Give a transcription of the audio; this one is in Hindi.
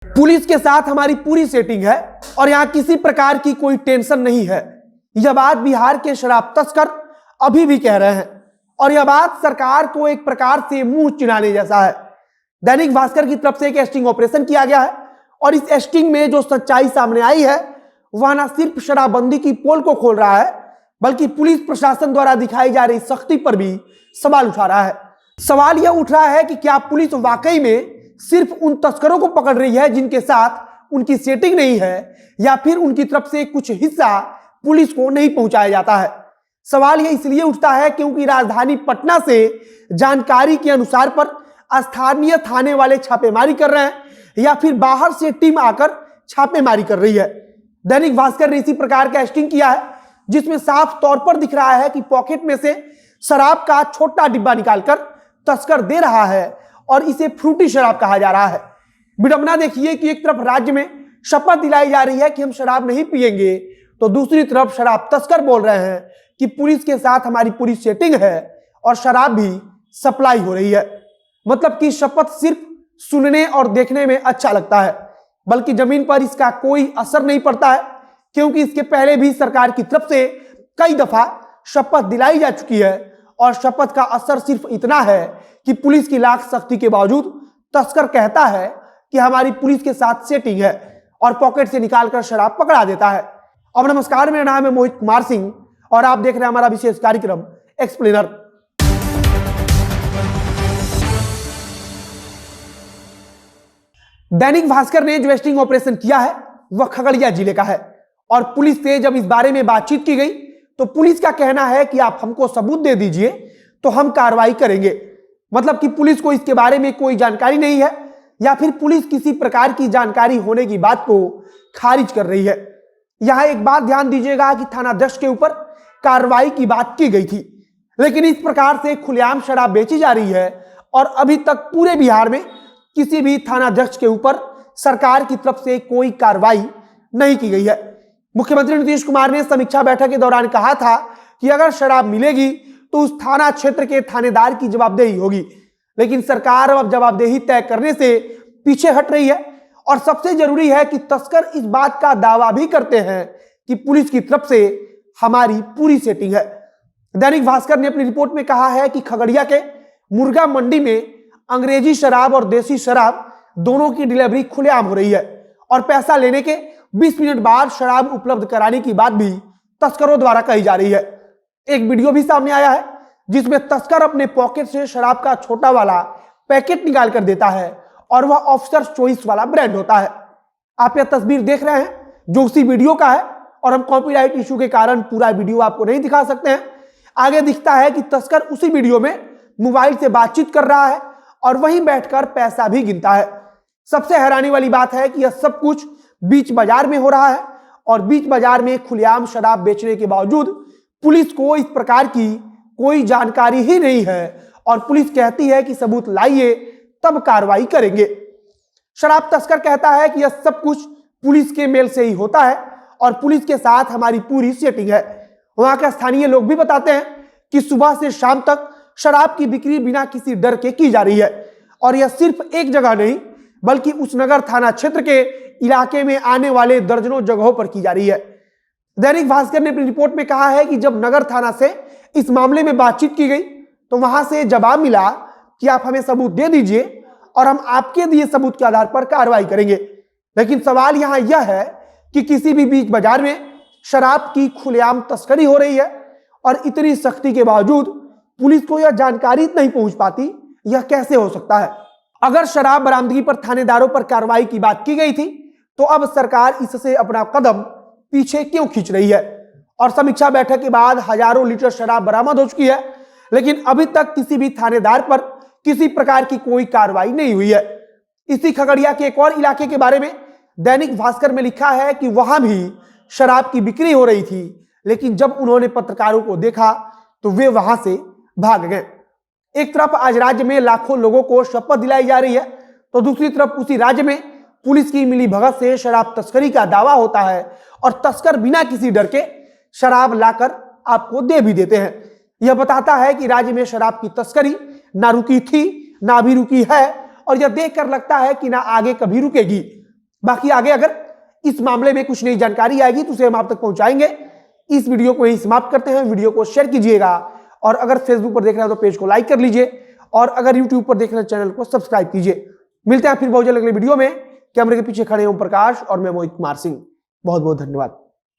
पुलिस के साथ हमारी पूरी सेटिंग है और यहां किसी प्रकार की कोई टेंशन नहीं है। यह बात बिहार के शराब तस्कर अभी भी कह रहे हैं और यह बात सरकार को एक प्रकार से मुंह चिढ़ाने जैसा है। दैनिक भास्कर की तरफ से एक एस्टिंग ऑपरेशन किया गया है और इस एस्टिंग में जो सच्चाई सामने आई है वह न सिर्फ शराबबंदी की पोल को खोल रहा है बल्कि पुलिस प्रशासन द्वारा दिखाई जा रही सख्ती पर भी सवाल उठा रहा है। सवाल यह उठ रहा है कि क्या पुलिस वाकई में सिर्फ उन तस्करों को पकड़ रही है जिनके साथ उनकी सेटिंग नहीं है या फिर उनकी तरफ से कुछ हिस्सा पुलिस को नहीं पहुंचाया जाता है। सवाल यह इसलिए उठता है क्योंकि राजधानी पटना से जानकारी के अनुसार पर स्थानीय थाने वाले छापेमारी कर रहे हैं या फिर बाहर से टीम आकर छापेमारी कर रही है। दैनिक भास्कर ने इसी प्रकार का एस्टिंग किया है जिसमें साफ तौर पर दिख रहा है कि पॉकेट में से शराब का छोटा डिब्बा निकालकर तस्कर दे रहा है और इसे फ्रूटी शराब कहा जा रहा है। विडंबना देखिए कि एक तरफ राज्य में शपथ दिलाई जा रही है कि हम शराब नहीं पिएंगे तो दूसरी तरफ शराब तस्कर बोल रहे हैं कि पुलिस के साथ हमारी पूरी सेटिंग है और शराब भी सप्लाई हो रही है। मतलब कि शपथ सिर्फ सुनने और देखने में अच्छा लगता है बल्कि जमीन पर इसका कोई असर नहीं पड़ता है क्योंकि इसके पहले भी सरकार की तरफ से कई दफा शपथ दिलाई जा चुकी है और शपथ का असर सिर्फ इतना है कि पुलिस की लाख सख्ती के बावजूद तस्कर कहता है कि हमारी पुलिस के साथ सेटिंग है और पॉकेट से निकालकर शराब पकड़ा देता है। अब नमस्कार, मेरा नाम है मोहित कुमार सिंह और आप देख रहे हैं हमारा विशेष कार्यक्रम एक्सप्लेनर। दैनिक भास्कर ने जो एस्टिंग ऑपरेशन किया है वह खगड़िया जिले का है और पुलिस से जब इस बारे में बातचीत की गई तो पुलिस का कहना है कि आप हमको सबूत दे दीजिए तो हम कार्रवाई करेंगे। मतलब कि पुलिस को इसके बारे में कोई जानकारी नहीं है या फिर पुलिस किसी प्रकार की जानकारी होने की बात को खारिज कर रही है। यहां एक बात ध्यान दीजिएगा कि थानाध्यक्ष के ऊपर कार्रवाई की बात की गई थी लेकिन इस प्रकार से खुलेआम शराब बेची जा रही है और अभी तक पूरे बिहार में किसी भी थानाध्यक्ष के ऊपर सरकार की तरफ से कोई कार्रवाई नहीं की गई है। मुख्यमंत्री नीतीश कुमार ने समीक्षा बैठक के दौरान कहा था कि अगर शराब मिलेगी तो उस थाना क्षेत्र के थानेदार की जवाबदेही होगी, लेकिन सरकार अब जवाबदेही तय करने से पीछे हट रही है और सबसे जरूरी है कि तस्कर इस बात का दावा भी करते हैं कि पुलिस की तरफ से हमारी पूरी सेटिंग है। दैनिक भास्कर ने अपनी रिपोर्ट में कहा है कि खगड़िया के मुर्गा मंडी में अंग्रेजी शराब और देसी शराब दोनों की डिलीवरी खुलेआम हो रही है और पैसा लेने के 20 मिनट बाद शराब उपलब्ध कराने की बात भी तस्करों द्वारा कही जा रही है। एक वीडियो भी सामने आया है जिसमें तस्कर अपने पॉकेट से शराब का छोटा वाला पैकेट निकाल कर देता है और वह ऑफिसर चॉइस वाला ब्रांड होता है। आप यह तस्वीर देख रहे हैं जो उसी वीडियो का है और हम कॉपीराइट इशू के कारण पूरा वीडियो आपको नहीं दिखा सकते हैं। आगे दिखता है कि तस्कर उसी वीडियो में मोबाइल से बातचीत कर रहा है और वहीं बैठकर पैसा भी गिनता है। सबसे हैरानी वाली बात है कि यह सब कुछ बीच बाजार में हो रहा है और बीच बाजार में खुलेआम शराब बेचने के बावजूद पुलिस को इस प्रकार की कोई जानकारी ही नहीं है और पुलिस कहती है कि सबूत लाइए तब कार्रवाई करेंगे। शराब तस्कर कहता है कि यह सब कुछ पुलिस के मेल से ही होता है और पुलिस के साथ हमारी पूरी सेटिंग है। वहां के स्थानीय लोग भी बताते हैं कि सुबह से शाम तक शराब की बिक्री बिना किसी डर के की जा रही है और यह सिर्फ एक जगह नहीं बल्कि उस नगर थाना क्षेत्र के इलाके में आने वाले दर्जनों जगहों पर की जा रही है। दैनिक भास्कर ने अपनी रिपोर्ट में कहा है कि जब नगर थाना से इस मामले में बातचीत की गई तो वहां से जवाब मिला कि आप हमें सबूत दे दीजिए और हम आपके दिए सबूत के आधार पर कार्रवाई करेंगे। लेकिन सवाल यहां यह है कि किसी भी बीच बाजार में शराब की खुलेआम तस्करी हो रही है और इतनी सख्ती के बावजूद पुलिस को यह जानकारी नहीं पहुंच पाती। यह कैसे हो सकता है? अगर शराब बरामदगी पर थानेदारों पर कार्रवाई की बात की गई थी तो अब सरकार इससे अपना कदम पीछे क्यों खींच रही है? और समीक्षा बैठक के बाद हजारों लीटर शराब बरामद हो चुकी है लेकिन अभी तक किसी भी थानेदार पर किसी प्रकार की कोई कार्रवाई नहीं हुई है। इसी खगड़िया के एक और इलाके के बारे में दैनिक भास्कर में लिखा है कि वहां भी शराब की बिक्री हो रही थी लेकिन जब उन्होंने पत्रकारों को देखा तो वे वहां से भाग गए। एक तरफ आज राज्य में लाखों लोगों को शपथ दिलाई जा रही है तो दूसरी तरफ उसी राज्य में पुलिस की मिली भगत से शराब तस्करी का दावा होता है और तस्कर बिना किसी डर के शराब लाकर आपको दे भी देते हैं। यह बताता है कि राज्य में शराब की तस्करी ना रुकी थी ना अभी रुकी है और यह देखकर लगता है कि ना आगे कभी रुकेगी। बाकी आगे अगर इस मामले में कुछ नई जानकारी आएगी तो उसे हम आप तक पहुंचाएंगे। इस वीडियो को यही समाप्त करते हैं। वीडियो को शेयर कीजिएगा और अगर फेसबुक पर देख रहे हैं तो पेज को लाइक कर लीजिए और अगर यूट्यूब पर देख रहे हैं चैनल को सब्सक्राइब कीजिए। मिलते हैं फिर बहुत जल्द अगले वीडियो में। कैमरे के पीछे खड़े ओम प्रकाश और मैं मोहित कुमार सिंह। बहुत बहुत धन्यवाद।